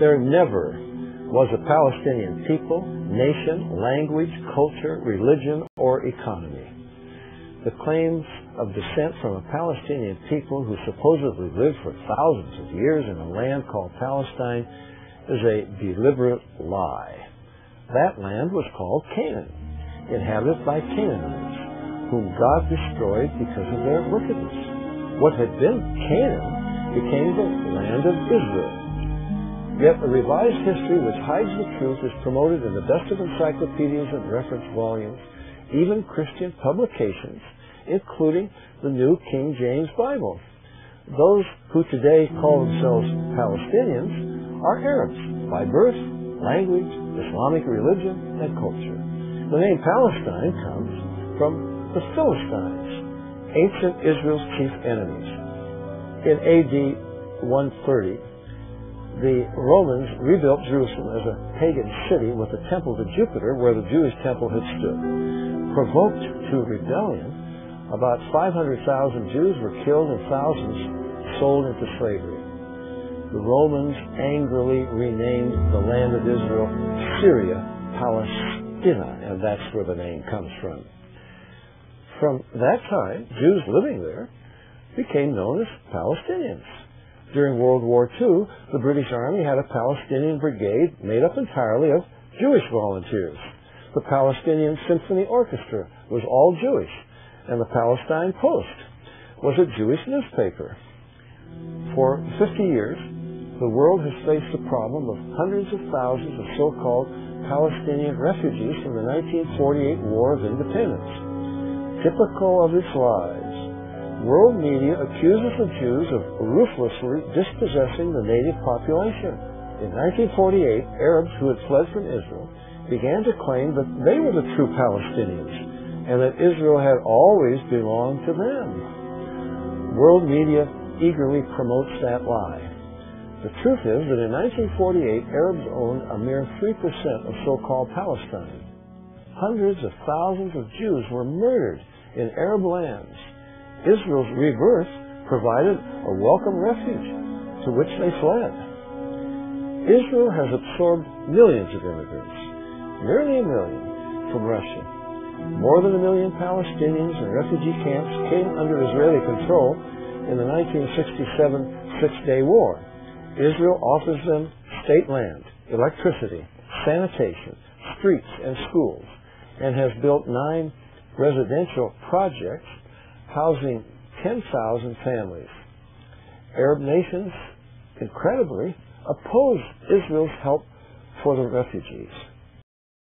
There never was a Palestinian people, nation, language, culture, religion, or economy. The claims of descent from a Palestinian people who supposedly lived for thousands of years in a land called Palestine is a deliberate lie. That land was called Canaan, inhabited by Canaanites, whom God destroyed because of their wickedness. What had been Canaan became the land of Israel. Yet a revised history which hides the truth is promoted in the best of encyclopedias and reference volumes, even Christian publications, including the New King James Bible. Those who today call themselves Palestinians are Arabs by birth, language, Islamic religion, and culture. The name Palestine comes from the Philistines, ancient Israel's chief enemies. In AD 130, the Romans rebuilt Jerusalem as a pagan city with a temple to Jupiter where the Jewish temple had stood. Provoked to rebellion, about 500,000 Jews were killed and thousands sold into slavery. The Romans angrily renamed the land of Israel Syria Palestina, and that's where the name comes from. From that time, Jews living there became known as Palestinians. During World War II, the British Army had a Palestinian brigade made up entirely of Jewish volunteers. The Palestinian Symphony Orchestra was all Jewish, and the Palestine Post was a Jewish newspaper. For 50 years, the world has faced the problem of hundreds of thousands of so-called Palestinian refugees from the 1948 War of Independence. Typical of its lies, world media accuses the Jews of ruthlessly dispossessing the native population. In 1948, Arabs who had fled from Israel began to claim that they were the true Palestinians and that Israel had always belonged to them. World media eagerly promotes that lie. The truth is that in 1948, Arabs owned a mere 3% of so-called Palestine. Hundreds of thousands of Jews were murdered in Arab lands. Israel's rebirth provided a welcome refuge to which they fled. Israel has absorbed millions of immigrants, nearly 1 million from Russia. More than 1 million Palestinians in refugee camps came under Israeli control in the 1967 Six-Day War. Israel offers them state land, electricity, sanitation, streets, and schools, and has built 9 residential projects housing 10,000 families. Arab nations, incredibly, oppose Israel's help for the refugees.